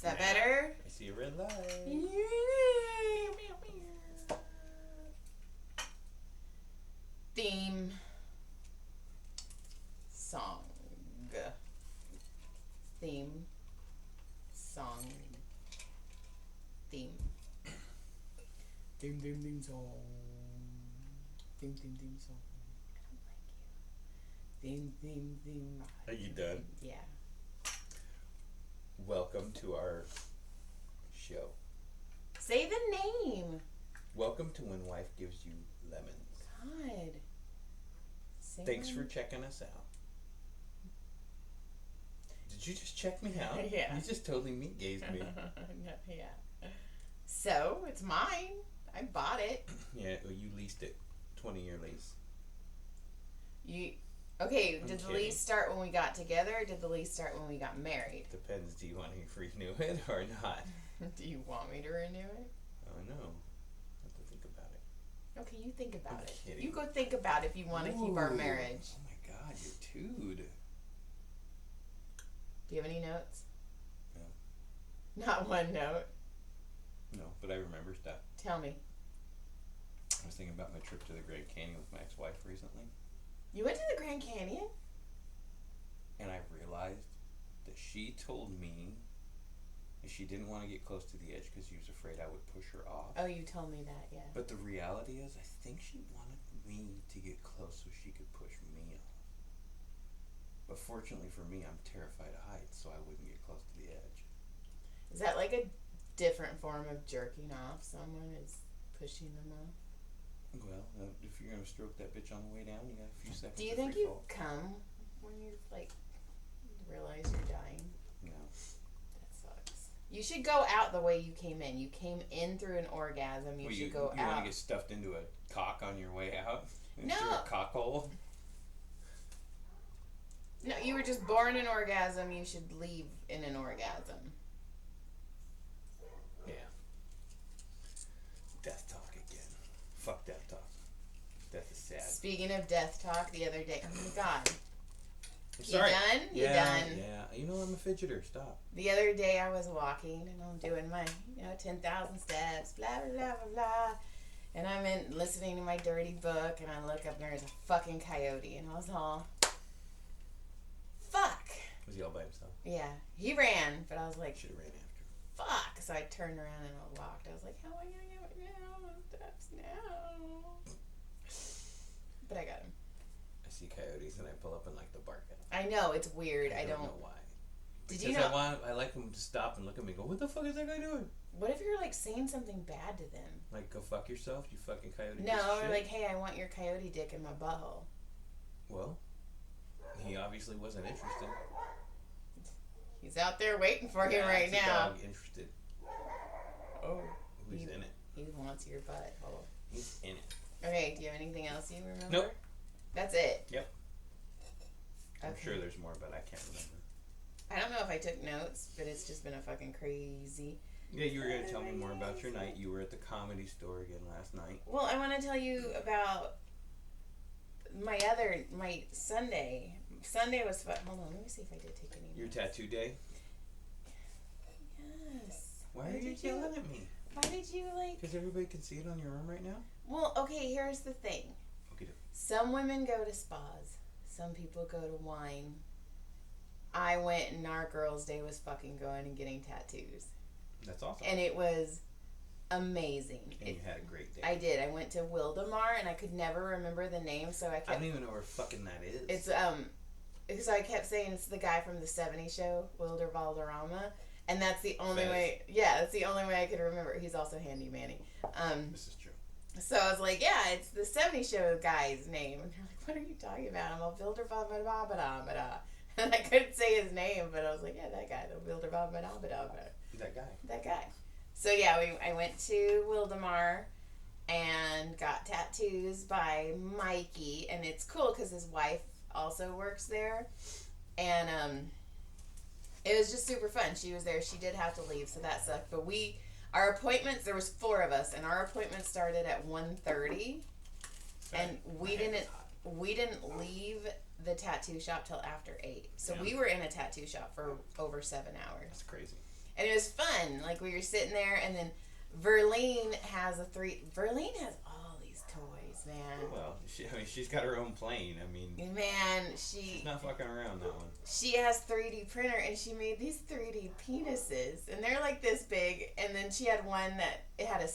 Is that better? I see a red light. Theme song. Theme song. Theme. Theme song. Theme song. I don't like you. Theme. Are you done? Yeah. Welcome to our show. Say the name. Welcome to When Wife Gives You Lemons. God. Thanks for checking us out. Did you just check me out? Yeah. You just totally meat-gazed me. Yeah. So, it's mine. I bought it. Yeah, well, you leased it. 20-year lease. Okay, I'm did the kidding. lease start when we got together, or did the lease start when we got married? Depends, do you want to renew it or not? Do you want me to renew it? Oh, no. I have to think about it. Okay, you think about I'm it. kidding. You go think about if you want to keep our marriage. Oh my god, you're dude. Do you have any notes? No. Not one note. No, but I remember stuff. Tell me. I was thinking about my trip to the Grand Canyon with my ex-wife recently. You went to the Grand Canyon? And I realized that she told me that she didn't want to get close to the edge because she was afraid I would push her off. Oh, you told me that, yeah. But the reality is, I think she wanted me to get close so she could push me off. But fortunately for me, I'm terrified of heights, so I wouldn't get close to the edge. Is that like a different form of jerking off? Someone is pushing them off? Well, if you're going to stroke that bitch on the way down, you got a few seconds. Do you think you come when you, like, realize you're dying? No. That sucks. You should go out the way you came in. You came in through an orgasm. You should go out. You want to get stuffed into a cock on your way out? No. Through a cock hole? No, you were just born an orgasm. You should leave in an orgasm. Yeah. Death talk again. Fuck death talk. Death is sad. Speaking of death talk, the other day. Oh my god. Sorry. You done? Yeah, You done? Yeah. You know I'm a fidgeter. Stop. The other day I was walking and I'm doing my, 10,000 steps, blah, blah, blah, blah, blah. And I'm listening to my dirty book and I look up and there's a fucking coyote and I was all, fuck. Was he all by himself? Yeah. He ran, but I was like, Should have ran after him. fuck. So I turned around and I walked. I was like, how am I going to get my steps now? But I got him. I see coyotes and I pull up and like to bark at them. I know, it's weird. I don't know why. Did Because you know? I like them to stop and look at me and go, what the fuck is that guy doing? What if you're like saying something bad to them? Like, go fuck yourself, you fucking coyote. No, piece of or shit. like, hey, I want your coyote dick in my butthole. Well, he obviously wasn't interested. He's out there waiting for you Yeah, right it's a now. dog interested. Oh. Who's in it? He wants your butthole. He's in it. Okay, do you have anything else you remember? Nope. That's it? Yep. I'm Okay. sure there's more, but I can't remember. I don't know if I took notes, but it's just been a fucking crazy. Yeah, you were going to tell me more about your night. You were at the Comedy Store again last night. Well, I want to tell you about my Sunday. Sunday was fun. Hold on, let me see if I did take any Your notes. tattoo day? Yes. Why are you yelling at me? Why did you like... Because everybody can see it on your arm right now? Well, okay, here's the thing. Okay. Some women go to spas. Some people go to wine. I went and our girls' day was fucking going and getting tattoos. That's awesome. And it was amazing. And you had a great day. I did. I went to Wildemar and I could never remember the name, so I kept... I don't even know where fucking that is. It's, because I kept saying it's the guy from the 70s show, Wilder Valderrama. And that's the only way... Yeah, that's the only way I could remember. He's also Handy Manny. This is true. So I was like, yeah, it's the 70s show guy's name. And they're like, what are you talking about? I'm all Wilder Valderrama. And I couldn't say his name, but I was like, yeah, that guy, the Wilder Valderrama. That guy. So yeah, I went to Wildemar and got tattoos by Mikey, and it's cool because his wife also works there, and it was just super fun. She was there. She did have to leave, so that sucked. But our appointments, there was 4 of us, and our appointment started at 1:30, and we didn't leave the tattoo shop till after 8. So we were in a tattoo shop for over 7 hours. That's crazy. And it was fun. Like, we were sitting there, and then Verlene has Verlene has all these toys, man. Well, she's got her own plane. I mean, man, she's not fucking around that one. She has 3D printer, and she made these 3D penises, and they're like this big. And then she had one that it had a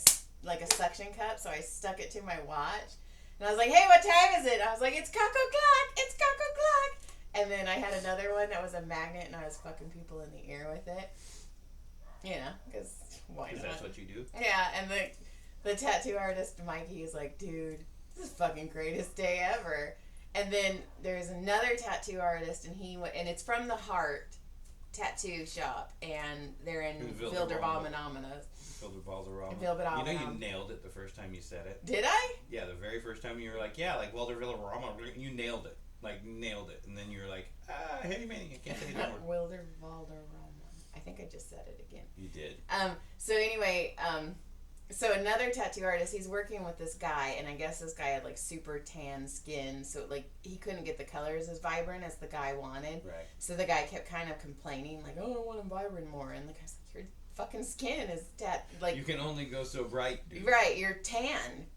suction cup, so I stuck it to my watch, and I was like, "Hey, what time is it?" I was like, "It's cock o'clock. It's cock o'clock." And then I had another one that was a magnet, and I was fucking people in the ear with it. You know, because why not? Because that's what you do? Yeah, and the tattoo artist, Mikey, is like, "Dude, this is the fucking greatest day ever." And then there's another tattoo artist, and it's from the Heart Tattoo Shop, and they're in Vildervalmenamina. You know you nailed it the first time you said it. Did I? Yeah, the very first time you were like, yeah, like Wildervalderrama. You nailed it. Like, nailed it. And then you were like, hey, man, I can't say it anymore. Wildervalderama. I think I just said it again. You did. So anyway, so another tattoo artist, he's working with this guy, and I guess this guy had like super tan skin, so like he couldn't get the colors as vibrant as the guy wanted. Right. So the guy kept kind of complaining, like, "Oh, I want them vibrant more," and the guy's like, "Your fucking skin is like you can only go so bright, dude." Right, you're tan.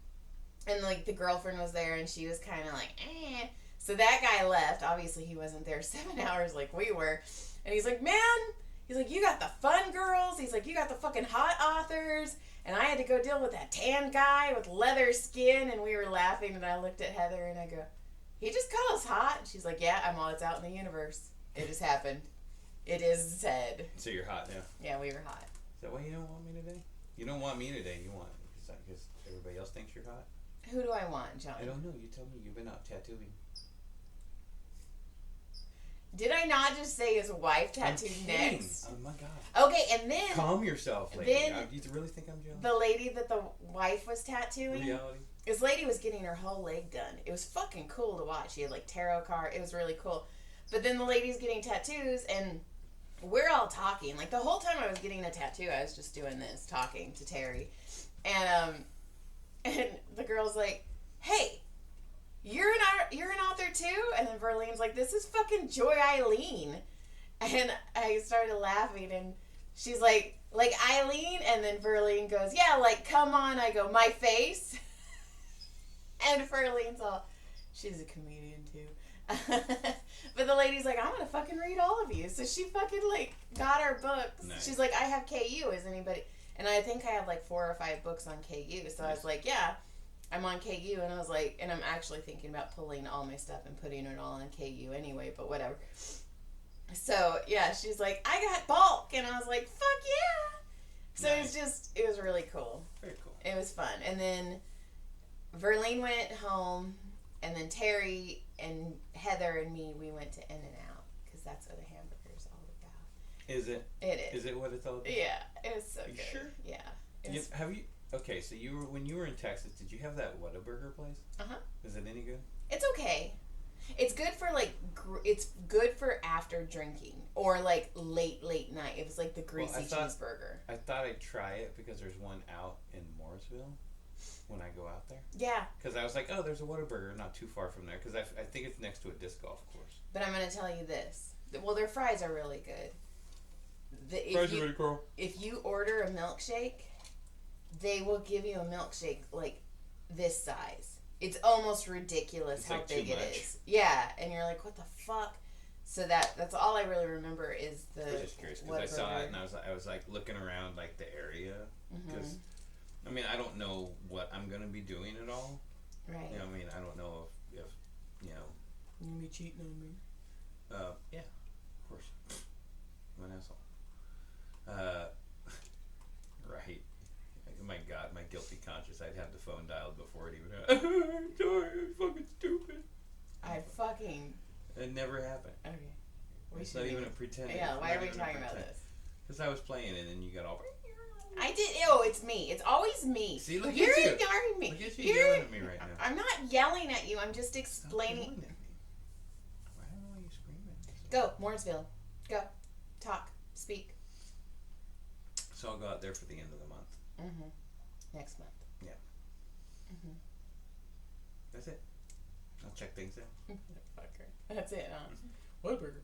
And like the girlfriend was there, and she was kind of like, eh. So that guy left. Obviously, he wasn't there 7 hours like we were, and he's like, "Man," he's like, "you got the fun girls." He's like, "You got the fucking hot authors." And I had to go deal with that tan guy with leather skin, and we were laughing, and I looked at Heather, and I go, "He just called us hot?" And she's like, "Yeah, I'm all that's out in the universe. It just happened. It is said." So you're hot now? Yeah, we were hot. Is that why you don't want me today? You don't want me today. You want because everybody else thinks you're hot? Who do I want, John? I don't know. You tell me. You've been out tattooing. Did I not just say his wife tattooed next? Oh my god. Okay, and then calm yourself, lady. Then you really think I'm jealous? The lady that the wife was tattooing. Reality. This lady was getting her whole leg done. It was fucking cool to watch. She had like tarot card. It was really cool. But then the lady's getting tattoos, and we're all talking. Like the whole time I was getting a tattoo, I was just doing this, talking to Terry, and the girl's like, "Hey, you're an author too?" And then Verlene's like, "This is fucking Joy Eileen." And I started laughing, and she's like Eileen? And then Verlene goes, "Yeah, like, come on." I go, "My face?" And Verlene's all, she's a comedian too. But the lady's like, "I'm gonna fucking read all of you." So she fucking like got our books. Nice. She's like, "I have KU. Is anybody?" And I think I have like 4 or 5 books on KU. So nice. I was like, "Yeah, I'm on KU." And I was like, and I'm actually thinking about pulling all my stuff and putting it all on KU anyway, but whatever. So yeah, she's like, "I got bulk." And I was like, "Fuck yeah." So nice. It was really cool. Very cool. It was fun. And then Verlene went home, and then Terry and Heather and me, we went to In-N-Out, because that's what a hamburger is all about. Is it? It is. Is it what it's all about? Yeah, it was so you good. Sure? Yeah. Okay, so when you were in Texas, did you have that Whataburger place? Uh-huh. Is it any good? It's okay. It's good for it's good for after drinking or like late night. It was like the greasy cheeseburger. I thought I'd try it because there's one out in Morrisville when I go out there. Yeah. Because I was like, oh, there's a Whataburger not too far from there, because I think it's next to a disc golf course. But I'm going to tell you this. Well, their fries are really good. Fries are really cool. If you order a milkshake, they will give you a milkshake like this size. It's almost ridiculous how big it is. Yeah, and you're like, what the fuck? So that's all I really remember is the. I was just curious because I saw it and I was like looking around like the area because I mean I don't know what I'm gonna be doing at all. Right. You know, I mean I don't know if you know. You be cheating on me. Yeah, of course. I'm an asshole. Right. My God, my guilty conscience. I'd have the phone dialed before it even happened. I'm sorry, I'm fucking stupid. It never happened. Okay. It's not even a pretend. Yeah, why are we talking about this? Because I was playing it and you got all... I did... Oh, it's me. It's always me. See, look You're at you. ignoring me. Look at you yelling at me right now. I'm not yelling at you. I'm just explaining... Stop yelling at me. Why are you screaming? Go, Mooresville. Go. Talk. Speak. So I'll go out there for the end of the month. Next month. Yeah. That's it. I'll check things out. Fucker. That's it, huh? What burger?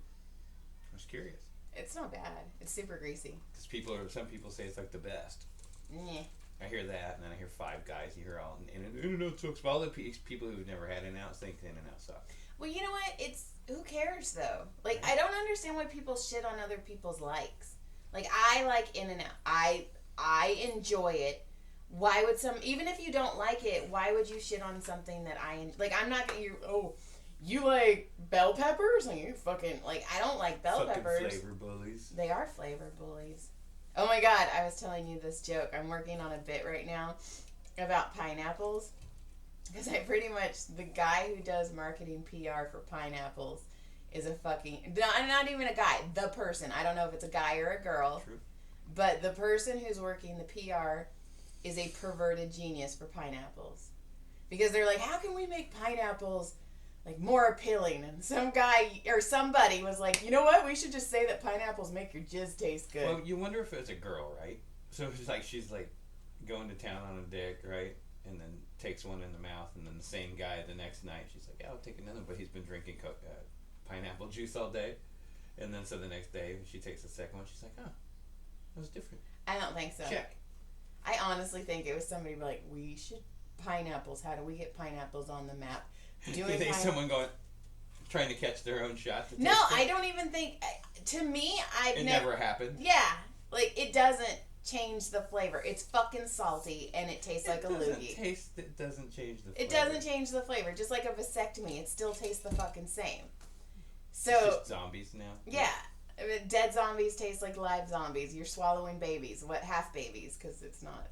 I was curious. It's not bad. It's super greasy. Because some people say it's like the best. Yeah. I hear that, and then I hear Five Guys. You hear all In-N-Out sucks. All the people who've never had In-N-Out think In-N-Out sucks. Well, you know what? It's who cares though. Like I don't understand why people shit on other people's likes. Like I like In-N-Out. I enjoy it. Why would even if you don't like it, why would you shit on something that like? I'm not gonna. You like bell peppers? Like you fucking like. I don't like bell peppers. Flavor bullies. They are flavor bullies. Oh my god! I was telling you this joke. I'm working on a bit right now about pineapples. Because I pretty much, the guy who does marketing PR for pineapples is a fucking, not even a guy, the person. I don't know if it's a guy or a girl. True. But the person who's working the PR is a perverted genius for pineapples. Because they're like, how can we make pineapples like more appealing? And some guy or somebody was like, you know what? We should just say that pineapples make your jizz taste good. Well, you wonder if it's a girl, right? So she's like going to town on a dick, right? And then takes one in the mouth, and then the same guy the next night, she's like, yeah, I'll take another, but he's been drinking pineapple juice all day. And then so the next day, she takes the second one, she's like, oh, that was different. I don't think so. Check. I honestly think it was somebody like, we should, pineapples, how do we get pineapples on the map? You think someone trying to catch their own shot? No, I don't even think, to me, It never happened? Yeah, like, it doesn't change the flavor. It's fucking salty and it tastes like a loogie. It doesn't change the flavor. It doesn't change the flavor. Just like a vasectomy, it still tastes the fucking same. So it's just zombies now. Yeah, I mean, dead zombies taste like live zombies. You're swallowing babies, half babies, because it's not,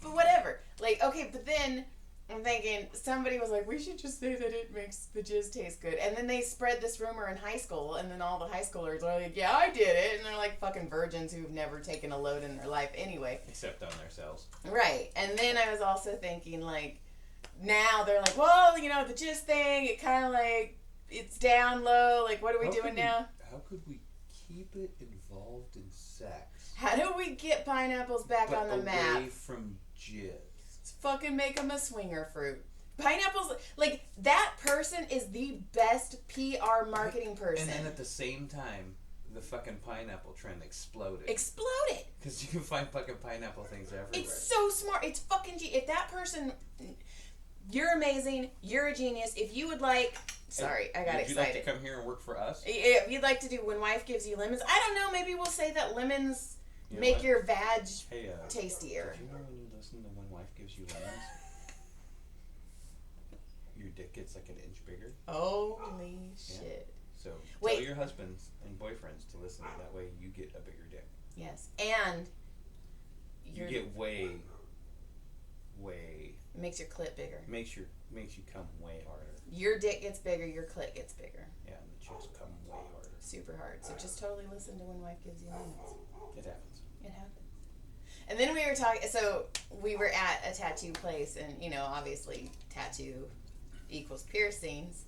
But whatever. Like, okay, but then I'm thinking, somebody was like, we should just say that it makes the jizz taste good. And then they spread this rumor in high school, and then all the high schoolers are like, yeah, I did it. And they're like fucking virgins who've never taken a load in their life anyway. Except on themselves. Right. And then I was also thinking, like, now they're like, well, the jizz thing, it kind of like, it's down low. Like, what are we doing now? How could we keep it involved in sex? How do we get pineapples back on the map? Away from jizz. Fucking make them a swinger fruit. Pineapples, like, that person is the best PR marketing person. And then at the same time, the fucking pineapple trend exploded. Because you can find fucking pineapple things everywhere. It's so smart. It's fucking if that person, you're amazing. You're a genius. If you would like, sorry, I got excited. Would you like to come here and work for us? If you'd like to do When Wife Gives You Lemons, I don't know, maybe we'll say that lemons make your vag tastier. Did you know when you listen to When Wife Gives You Lemons, your dick gets like an inch bigger? Holy shit. So tell your husbands and boyfriends to listen. That way you get a bigger dick. Yes. And you get way it makes your clit bigger. Makes you come way harder. Your dick gets bigger, your clit gets bigger. Yeah, and the chicks come way harder. Super hard. So just totally listen to When Wife Gives You Lemons. It happens. It happens. And then we were talking, so we were at a tattoo place, and, obviously tattoo equals piercings.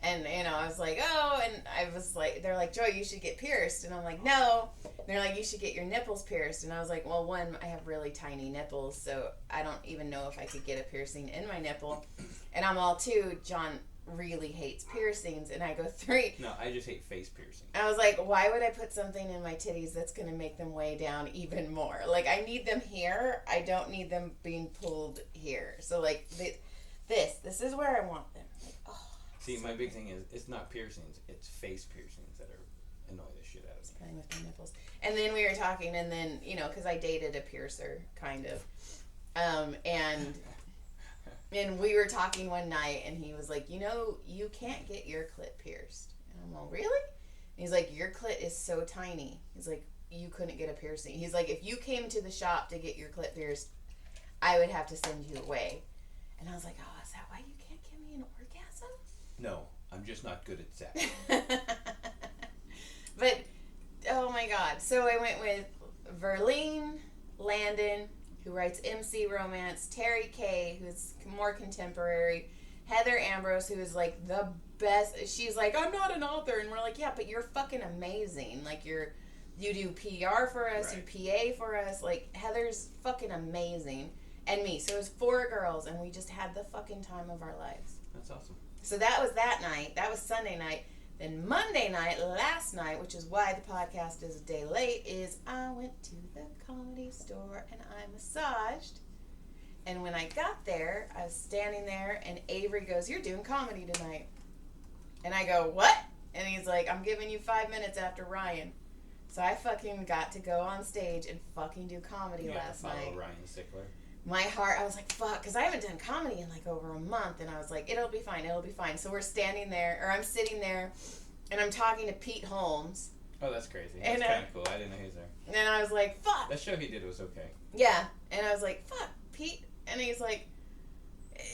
And, I was like, oh, and I was like, they're like, Joy, you should get pierced. And I'm like, no. And they're like, you should get your nipples pierced. And I was like, well, one, I have really tiny nipples, so I don't even know if I could get a piercing in my nipple. And I'm all, two, John really hates piercings. And I go, 3. No, I just hate face piercing. I was like, why would I put something in my titties that's going to make them way down even more? Like, I need them here. I don't need them being pulled here. So, like, this is where I want them. Like, oh. See, my big thing is, it's not piercings, it's face piercings that annoy the shit out of me. Playing with my nipples. And then we were talking, and then, because I dated a piercer, kind of. And we were talking one night, and he was like, you can't get your clit pierced. And I'm like, really? And he's like, your clit is so tiny. He's like, you couldn't get a piercing. He's like, if you came to the shop to get your clit pierced, I would have to send you away. And I was like, oh, is that why you can't give me an orgasm? No, I'm just not good at sex. But, oh my God. So I went with Verlene Landon, who writes MC Romance, Terry Kay, who's more contemporary, Heather Ambrose, who is like the best. She's like, I'm not an author. And we're like, yeah, but you're fucking amazing. Like, you do PR for us, right. You PA for us. Like, Heather's fucking amazing. And me. So it was 4 girls, and we just had the fucking time of our lives. That's awesome. So that was that night. That was Sunday night. Then Monday night, last night, which is why the podcast is a day late, is I went to the Comedy Store and I massaged. And when I got there, I was standing there and Avery goes, "You're doing comedy tonight." And I go, "What?" And he's like, "I'm giving you 5 minutes after Ryan." So I fucking got to go on stage and fucking do comedy last night. Follow Ryan Sickler. My heart, I was like, fuck, because I haven't done comedy in like over a month. And I was like, it'll be fine, it'll be fine. So we're standing there, or I'm sitting there, and I'm talking to Pete Holmes. Oh, that's crazy. That's kind of cool. I didn't know he was there. And I was like, fuck. That show he did was okay. Yeah. And I was like, fuck, Pete. And he's like,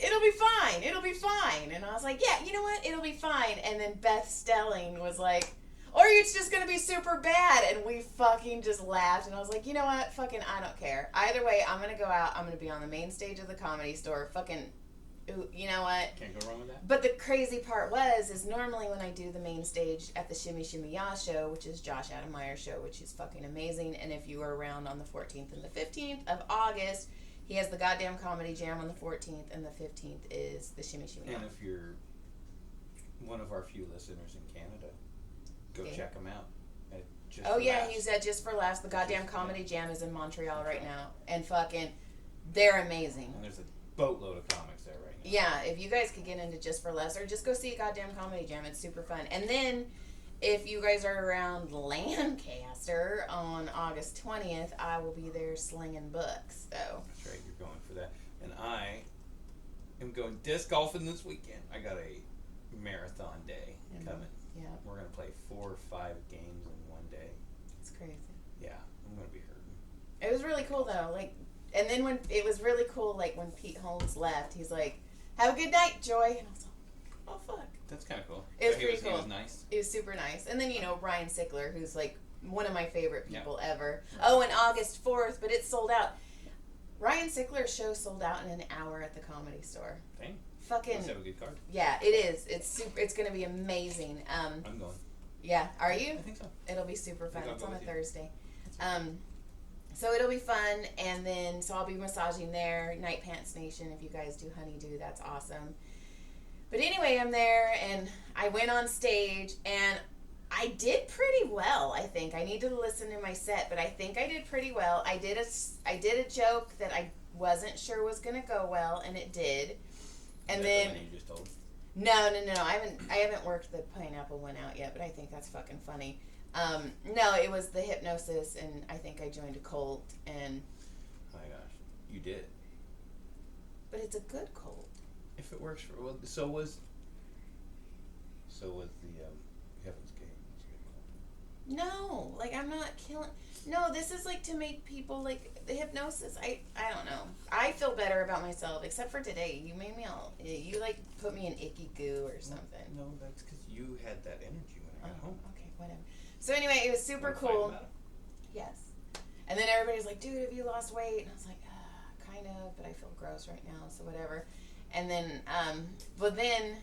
it'll be fine, it'll be fine. And I was like, yeah, you know what, it'll be fine. And then Beth Stelling was like, or it's just going to be super bad. And we fucking just laughed. And I was like, you know what? Fucking, I don't care. Either way, I'm going to go out. I'm going to be on the main stage of the Comedy Store. Fucking, you know what? Can't go wrong with that. But the crazy part is normally when I do the main stage at the Shimmy Shimmy Ya show, which is Josh Adam Meyer's show, which is fucking amazing. And if you were around on the 14th and the 15th of August, he has the goddamn Comedy Jam on the 14th, and the 15th is the Shimmy Shimmy Ya. And if you're one of our few listeners in Canada, go check him out. He's at Just for Laughs. The goddamn Comedy Jam is in Montreal right now. And fucking, they're amazing. And there's a boatload of comics there right now. Yeah, if you guys could get into Just for Laughs, or just go see a goddamn Comedy Jam, it's super fun. And then, if you guys are around Lancaster on August 20th, I will be there slinging books. So that's right, you're going for that. And I am going disc golfing this weekend. I got a marathon day coming. Yeah. We're going to play 4 or 5 games in one day. It's crazy. Yeah, I'm going to be hurting. It was really cool, though. Like, and then when it was really cool, like, when Pete Holmes left, he's like, "Have a good night, Joy." And I was like, oh, fuck. That's kind of cool. It was pretty cool. He was nice. It was super nice. And then, Ryan Sickler, who's, like, one of my favorite people ever. Oh, and August 4th, but it's sold out. Ryan Sickler's show sold out in an hour at the Comedy Store. Dang. Fucking. Let's have a good card. Yeah, it is. It's super. It's gonna be amazing. I'm going. Yeah, are you? I think so. It'll be super fun. It's on a Thursday. Right. So it'll be fun, and then I'll be massaging there. Night Pants Nation, if you guys do Honeydew, that's awesome. But anyway, I'm there, and I went on stage, and I did pretty well. I think I need to listen to my set, but I think I did pretty well. I did a joke that I wasn't sure was gonna go well, and it did. And then the one you just told? No. I haven't worked the pineapple one out yet, but I think that's fucking funny. No, it was the hypnosis, and I think I joined a cult, and oh my gosh, you did. But it's a good cult. If it works for so was the Heaven's Gate. No, like I'm not killing. No, this is like to make people like the hypnosis. I don't know. I feel better about myself, except for today. You made me all. You like put me in icky goo or something. No, that's because you had that energy when I got home. Okay, whatever. So anyway, it was super cool. Yes. And then everybody's like, "Dude, have you lost weight?" And I was like, kind of, but I feel gross right now, so whatever. And then, but then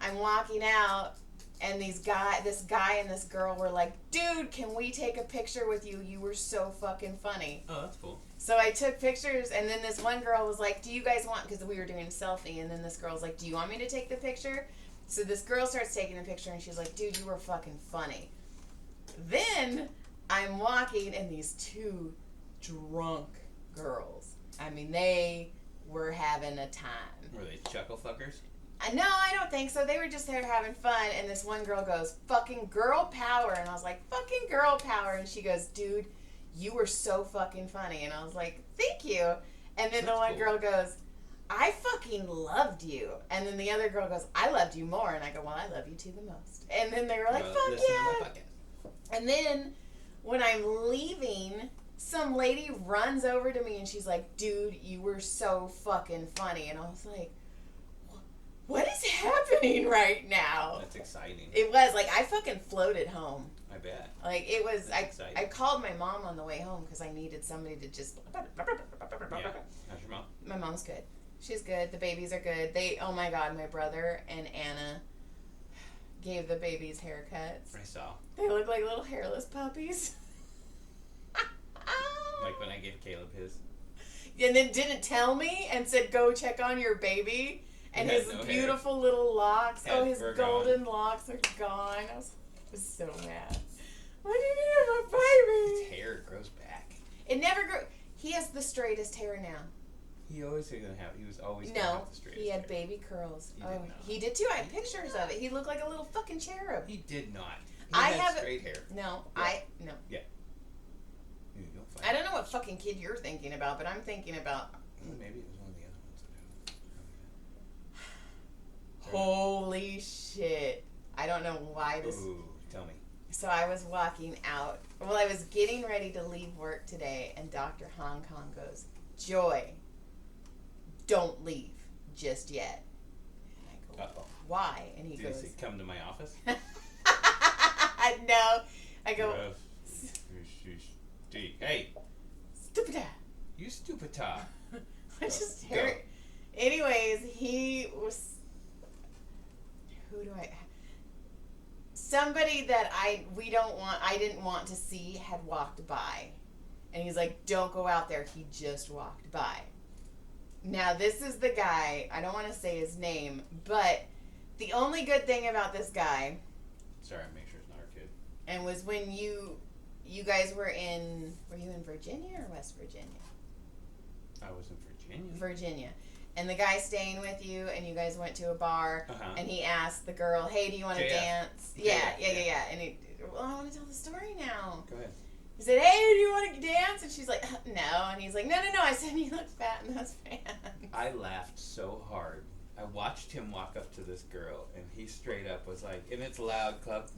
I'm walking out. And this guy and this girl were like, "Dude, can we take a picture with you? You were so fucking funny." Oh, that's cool. So I took pictures, and then this one girl was like, "Do you guys want?" Because we were doing a selfie, and then this girl's like, "Do you want me to take the picture?" So this girl starts taking the picture, and she's like, "Dude, you were fucking funny." Then I'm walking, and these 2 drunk girls. I mean, they were having a time. Were they chuckle fuckers? No, I don't think so. They were just there having fun, and this one girl goes, "Fucking girl power," and I was like, "Fucking girl power," and she goes, "Dude, you were so fucking funny," and I was like, "Thank you," and then the one girl goes, "I fucking loved you," and then the other girl goes, "I loved you more," and I go, "Well, I love you too the most," and then they were like, "Fuck yeah," and then when I'm leaving, some lady runs over to me, and she's like, "Dude, you were so fucking funny," and I was like, what is happening right now? That's exciting. It was like I fucking floated home. I bet. Like it was. I called my mom on the way home because I needed somebody to just. Yeah. How's your mom? My mom's good. She's good. The babies are good. Oh my god, my brother and Anna gave the babies haircuts. I saw. They look like little hairless puppies. Like when I gave Caleb his. And then didn't tell me and said, "Go check on your baby." And He had his no hair. beautiful little locks. Had His fur golden locks are gone. I was so mad. What do you do with my His baby? hair grows back. It never grew. He has the straightest hair now. He always was gonna have. He was always gonna No, have the straightest he had hair. baby curls. He Oh, did not. he did too. I have pictures of it. He looked like a little fucking cherub. He did not. He I had have straight hair. No, Yeah. no. You don't fight. I don't know what fucking kid you're thinking about, but I'm thinking about. Maybe it was one of the other ones that Holy shit! I don't know why this. Ooh, tell me. So I was walking out. Well, I was getting ready to leave work today, and Dr. Hong Kong goes, "Joy, don't leave just yet." And I go, Uh-oh. "Why?" And he Did goes, he say, come to my office? "No." I go, Hey, "Stupid." you stupid ta. I just Go. heard. Anyways, he was. Who do I? Somebody that I didn't want to see had walked by, and he's like, "Don't go out there." He just walked by. Now this is the guy. I don't want to say his name, but the only good thing about this guy, Sorry, make sure it's not our kid. and was when you guys were in Virginia or West Virginia? I was in Virginia. Virginia. And the guy staying with you, and you guys went to a bar, and he asked the girl, "Hey, do you want to JF. dance?" JF, Yeah. And he, well, I want to tell the story now. Go ahead. He said, "Hey, do you want to dance?" And she's like, "No." And he's like, "No. I said you look fat in those pants." I laughed so hard. I watched him walk up to this girl, and he straight up was like, and it's a loud club,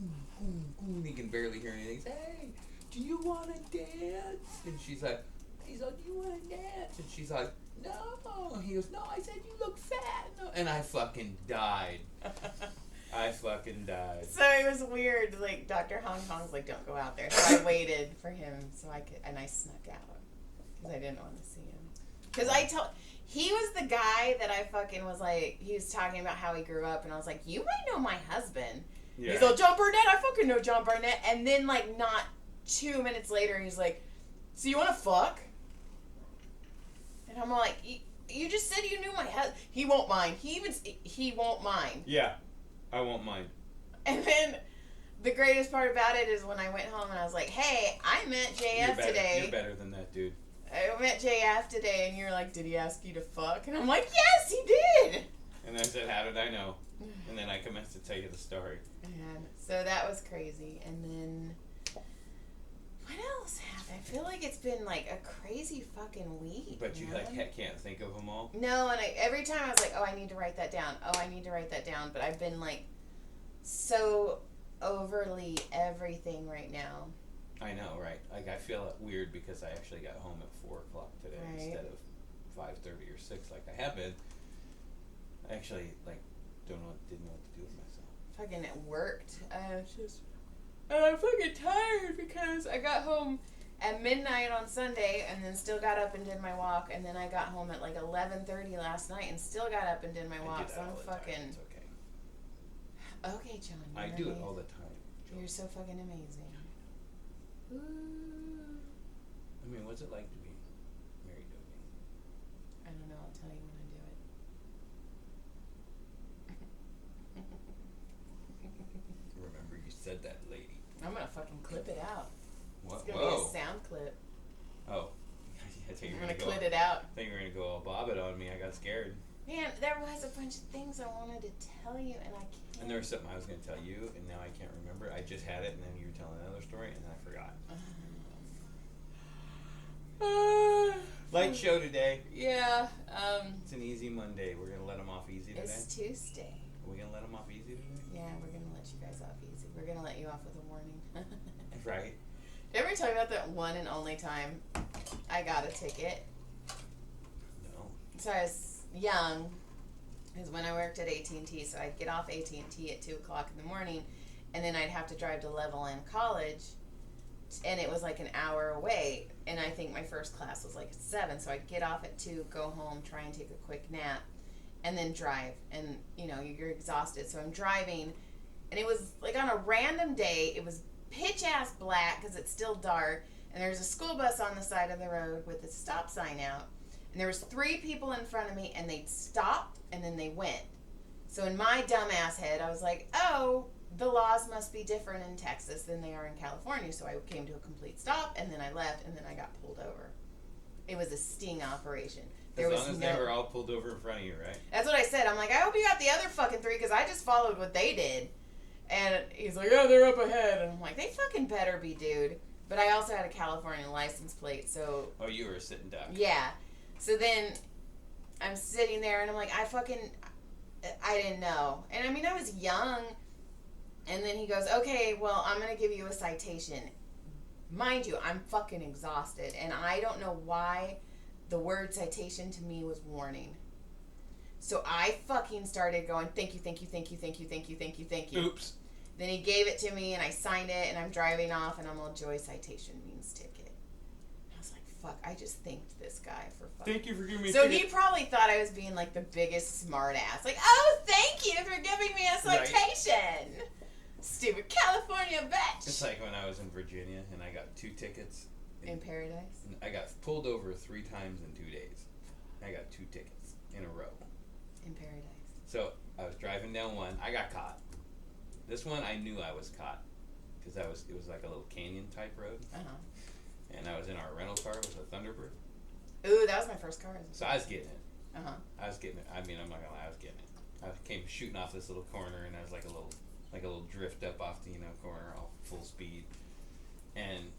he can barely hear anything. He's, "Hey, do you want to dance?" And he's like, "Do you want to dance?" And she's like, "No." He goes, "No, I said you look fat." No. And I fucking died. I fucking died. So it was weird. Like, Dr. Hong Kong's like, "Don't go out there." So I waited for him so I could, and I snuck out because I didn't want to see him. Because he was the guy that I fucking was like, he was talking about how he grew up, and I was like, "You might know my husband." Yeah. He's like, "John Burnett, I fucking know John Burnett." And then, like, not 2 minutes later, he's like, "So you want to fuck?" And I'm like, "You just said you knew my husband." He won't mind. He won't mind. Yeah, I won't mind. And then the greatest part about it is when I went home and I was like, "Hey, I met JF today." You're better than that, dude. I met JF today, and you're like, "Did he ask you to fuck?" And I'm like, "Yes, he did." And I said, "How did I know?" And then I commenced to tell you the story. And so that was crazy. And then what else happened? I feel like it's been like a crazy fucking week. But you man. like can't think of them all. No, and every time I was like, "Oh, I need to write that down. Oh, I need to write that down." But I've been like so overly everything right now. I know, right? Like I feel weird because I actually got home at 4:00 today Right. instead of 5:30 or 6 like I have been. I actually didn't know what to do with myself. Fucking it worked. I'm fucking tired because I got home at midnight on Sunday and then still got up and did my walk, and then I got home at like 11:30 last night and still got up and did my I walk. do So that all I'm the time. fucking It's okay. okay, John. I you're do it amazing. all the time. You're so fucking amazing. Ooh. I mean, what's it like to be married to me? I don't know. I'll tell you when I do it. Remember you said that, lady. I'm gonna fucking clip it out. What? It's gonna Whoa. be a sound clip. Oh. I think I'm you're gonna gonna clip it out. I think you're gonna go all bob it on me. I got scared. Man, there was a bunch of things I wanted to tell you, and I can't. And there was something I was gonna tell you, and now I can't remember. I just had it, and then you were telling another story, and then I forgot. Light show today. Yeah. It's an easy Monday. We're gonna let them off easy today. It's Tuesday. Are we gonna let them off easy today? Yeah, we're gonna let you guys off easy. We're gonna let you off with a warning. Right. Did I ever tell you about that one and only time I got a ticket? No. So I was young. It was when I worked at AT&T. So I'd get off AT&T at 2 o'clock in the morning, and then I'd have to drive to Level N College, and it was like an hour away. And I think my first class was like at 7, so I'd get off at 2, go home, try and take a quick nap, and then drive. And you know, you're exhausted, so I'm driving, and it was like on a random day. It was pitch ass black because it's still dark, and there's a school bus on the side of the road with a stop sign out. And there was 3 people in front of me, and they stopped, and then they went. So in my dumbass head, I was like, oh, the laws must be different in Texas than they are in California. So I came to a complete stop, and then I left, and then I got pulled over. It was a sting operation. As long as they were all pulled over in front of you, right? That's what I said. I'm like, I hope you got the other fucking 3 because I just followed what they did. And he's like, yeah, they're up ahead. And I'm like, they fucking better be, dude. But I also had a California license plate, so... Oh, you were a sitting duck. Yeah. So then I'm sitting there, and I'm like, I didn't know. And I mean, I was young. And then he goes, okay, well, I'm going to give you a citation. Mind you, I'm fucking exhausted. And I don't know why the word citation to me was warning. So I fucking started going, thank you, thank you, thank you, thank you, thank you, thank you, thank you. Oops. Then he gave it to me, and I signed it, and I'm driving off, and I'm all, joy citation means ticket. I was like, fuck, I just thanked this guy for fucking... Thank you for giving me a So ticket. he probably thought I was being, like, the biggest smart ass. Like, oh, thank you for giving me a citation. Right. Stupid California bitch. It's like when I was in Virginia, and I got 2 tickets. In paradise? I got pulled over 3 times in 2 days. I got 2 tickets in a row. In paradise. So I was driving down one. I got caught. This one I knew I was caught because it was like a little canyon type road. And I was in our rental car with a Thunderbird. Ooh, that was my first car. So I was getting it. I was getting it. I mean, I'm not gonna lie, I was getting it. I came shooting off this little corner, and I was like a little drift up off the corner, all full speed. And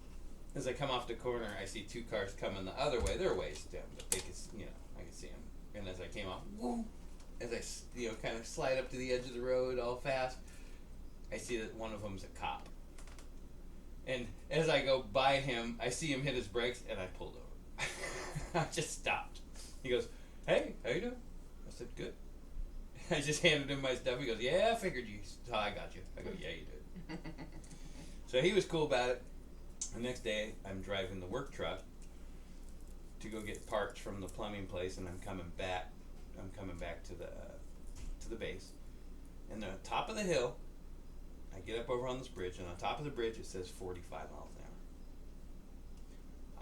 as I come off the corner, I see 2 cars coming the other way. They're ways down, but they could, I could see them. And as I came off, woo, as I, kind of slide up to the edge of the road all fast, I see that one of them's a cop. And as I go by him, I see him hit his brakes, and I pulled over. I just stopped. He goes, hey, how you doing? I said, good. I just handed him my stuff. He goes, yeah, I figured you saw I got you. I go, yeah, you did. So he was cool about it. The next day, I'm driving the work truck to go get parts from the plumbing place, and I'm coming back to the base. And the top of the hill, I get up over on this bridge, and on top of the bridge it says 45 miles an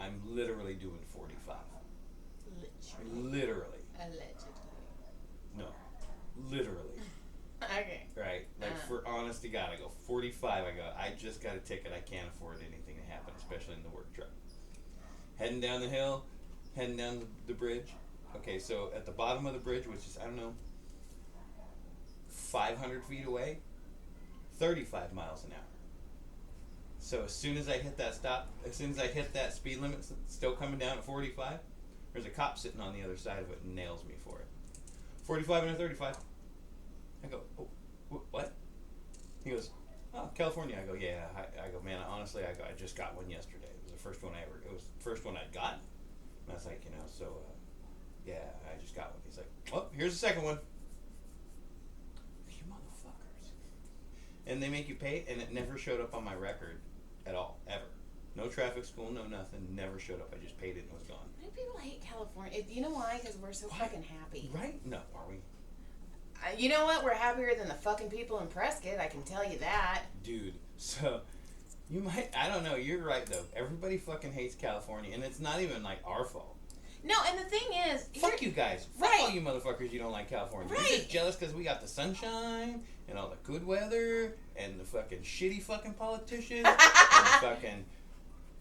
hour. I'm literally doing 45. Literally. Allegedly. No. Literally. Okay. Right. Like, for honest to God, I go 45. I go, I just got a ticket. I can't afford anything to happen, especially in the work truck. Heading down the hill, heading down the bridge. Okay, so at the bottom of the bridge, which is, I don't know, 500 feet away, 35 miles an hour. So as soon as I hit that speed limit, still coming down at 45, there's a cop sitting on the other side of it and nails me for it. 45 and a 35. I go, oh, what? He goes, oh, California. I go, yeah. I go, man, honestly, I just got one yesterday. It was the first one I'd gotten. And I was like, yeah, I just got one. He's like, oh, here's the second one. You motherfuckers. And they make you pay, and it never showed up on my record at all, ever. No traffic school, no nothing, never showed up. I just paid it and it was gone. Why do people hate California? You know why? Because we're so fucking happy. Right? No, are we? You know what? We're happier than the fucking people in Prescott. I can tell you that. Dude, so you might, I don't know, you're right though. Everybody fucking hates California, and it's not even like our fault. No, and the thing is... Fuck you guys. Fuck all you motherfuckers you don't like California. Right. You're just jealous because we got the sunshine, and all the good weather, and the fucking shitty fucking politicians,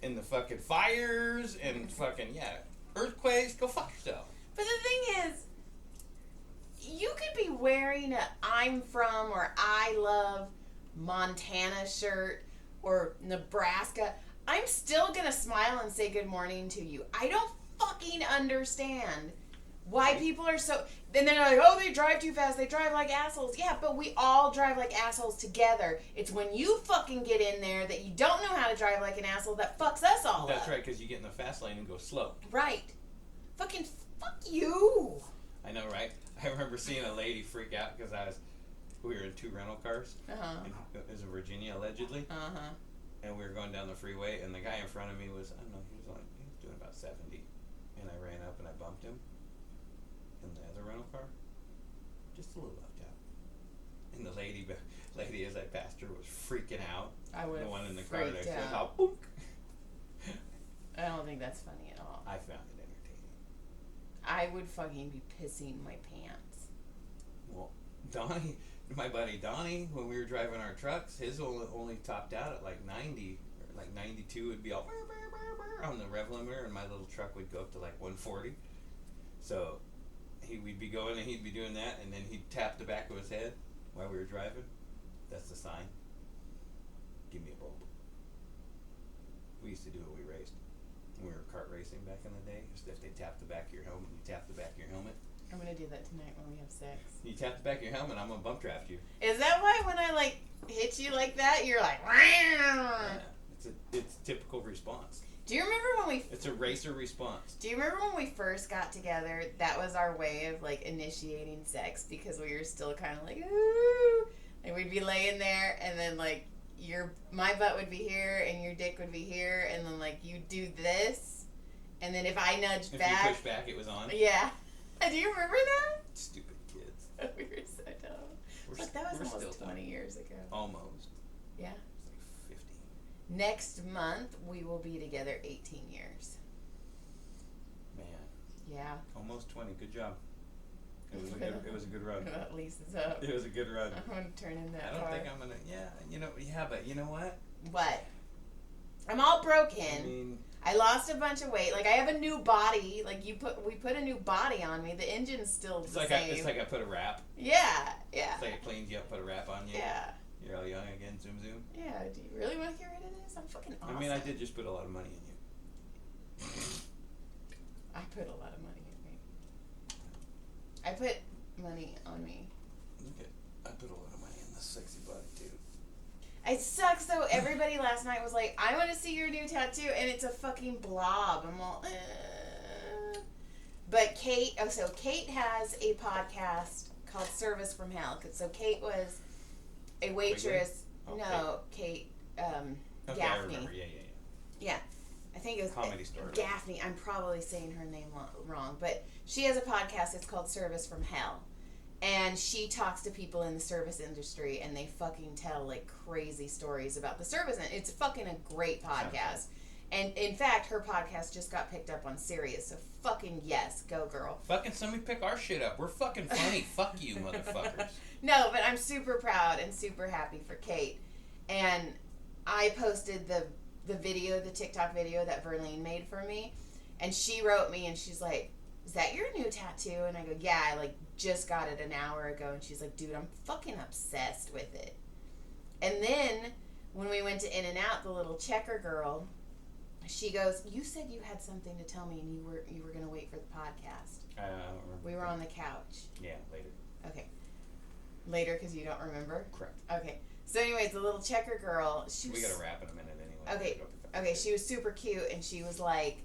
and the fucking fires, and fucking, earthquakes. Go fuck yourself. But the thing is, you could be wearing a I'm from or I love Montana shirt or Nebraska. I'm still going to smile and say good morning to you. I don't fucking understand why people are so... Then they're like, oh, they drive too fast. They drive like assholes. Yeah, but we all drive like assholes together. It's when you fucking get in there that you don't know how to drive like an asshole that fucks us all up. That's right, because you get in the fast lane and go slow. Right. Fucking fuck you. I know, right? I remember seeing a lady freak out because we were in 2 rental cars. It was in Virginia, allegedly. And we were going down the freeway, and the guy in front of me was, I don't know, he was doing about 70. And I ran up and I bumped him. In the other rental car, just a little left out. And the lady as I passed her was freaking out. I would have the one in the car next to us, out. Boonk. I don't think that's funny at all. I found it entertaining. I would fucking be pissing my pants. Well, Donnie, my buddy Donnie, when we were driving our trucks, his only topped out at like 90, or like 92 would be all on the rev limiter, and my little truck would go up to like 140. So we'd be going and he'd be doing that, and then he'd tap the back of his head while we were driving. That's the sign. Give me a bulb. We used to do it when we raced. When we were kart racing back in the day, just if they tap the back of your helmet, you tap the back of your helmet. I'm gonna do that tonight when we have sex. You tap the back of your helmet, I'm gonna bump draft you. Is that why when I like hit you like that, you're like? Yeah, it's a typical response. Do you remember when we? It's a racer response. Do you remember when we first got together? That was our way of like initiating sex because we were still kind of like, ooh, and we'd be laying there, and then like my butt would be here, and your dick would be here, and then like you do this, and then if I nudged back, if you push back, it was on. Yeah. Do you remember that? Stupid kids. We were so dumb. But that was almost 20 years ago. Almost. Yeah. It's like 50. Next month, we will be together 18 years. Man. Yeah. Almost 20. Good job. It was a good run. At least it's up. It was a good run. I'm going to turn in that I don't car. think I'm going to, but you know what? What? I'm all broken. I mean, I lost a bunch of weight. Like, I have a new body. Like, we put a new body on me. The engine's still the same. It's like I put a wrap. Yeah, yeah. It's like it cleans you up, put a wrap on you. Yeah. You're all young again, zoom zoom. Yeah, do you really want to get rid of this? I'm fucking awesome. I mean, I did just put a lot of money in you. I put a lot of money in me. I put money on me. Okay. I put a lot of money in this sexy body, too. It sucks though. Everybody last night was like, I want to see your new tattoo, and it's a fucking blob. I'm all, But Kate has a podcast called Service from Hell. So Kate was a waitress. Oh, no, Kate, Okay, Gaffney. I remember. Yeah. I think it was Comedy Store. Gaffney. I'm probably saying her name wrong, but she has a podcast. It's called Service from Hell. And she talks to people in the service industry, and they fucking tell like crazy stories about the service. And it's fucking a great podcast. And in fact, her podcast just got picked up on Sirius. So fucking yes, go girl. Fucking somebody pick our shit up. We're fucking funny. Fuck you, motherfuckers. No, but I'm super proud and super happy for Kate. And I posted the video, the TikTok video that Verlene made for me, and she wrote me, and she's like, "Is that your new tattoo?" And I go, "Yeah, I like just got it an hour ago." And she's like, "Dude, I'm fucking obsessed with it." And then when we went to In-N-Out, the little checker girl, she goes, "You said you had something to tell me, and you were gonna wait for the podcast." I don't remember. We were on the couch. Yeah, later. Okay. Later, because you don't remember? Correct. Okay. So anyways, the little checker girl, We gotta wrap in a minute anyway. Okay, she was super cute, and she was like,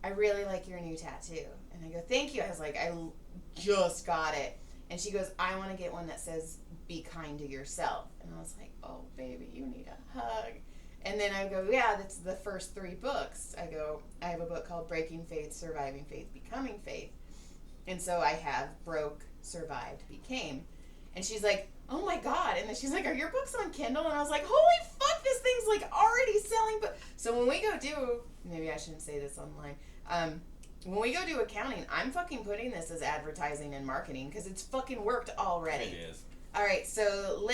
"I really like your new tattoo." And I go, "Thank you." I was like, "I just got it." And she goes, "I want to get one that says, 'Be kind to yourself.'" And I was like, "Oh, baby, you need a hug." And then I go, "Yeah, that's the first 3 books." I go, "I have a book called Breaking Faith, Surviving Faith, Becoming Faith." And so I have Broke, Survived, Became. And she's like, "Oh my God." And then she's like, "Are your books on Kindle?" And I was like, "Holy fuck, this thing's like already selling." But so when we go do, maybe I shouldn't say this online. When we go do accounting, I'm fucking putting this as advertising and marketing because it's fucking worked already. It is. All right, so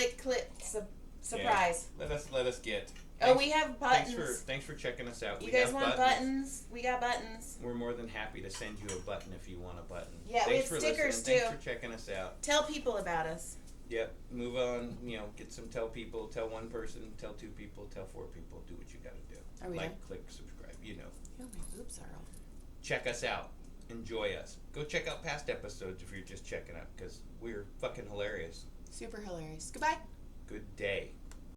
surprise. Yeah. Let us get. Oh, we have buttons. Thanks for checking us out. You guys want buttons? We got buttons. We're more than happy to send you a button if you want a button. Yeah, we have stickers too. Thanks for checking us out. Tell people about us. Yep. Move on. Get some. Tell people. Tell 1 person. Tell 2 people. Tell 4 people. Do what you got to do. Are we like, done? click, subscribe. Oh, my boobs are all. Check us out. Enjoy us. Go check out past episodes if you're just checking out because we're fucking hilarious. Super hilarious. Goodbye. Good day.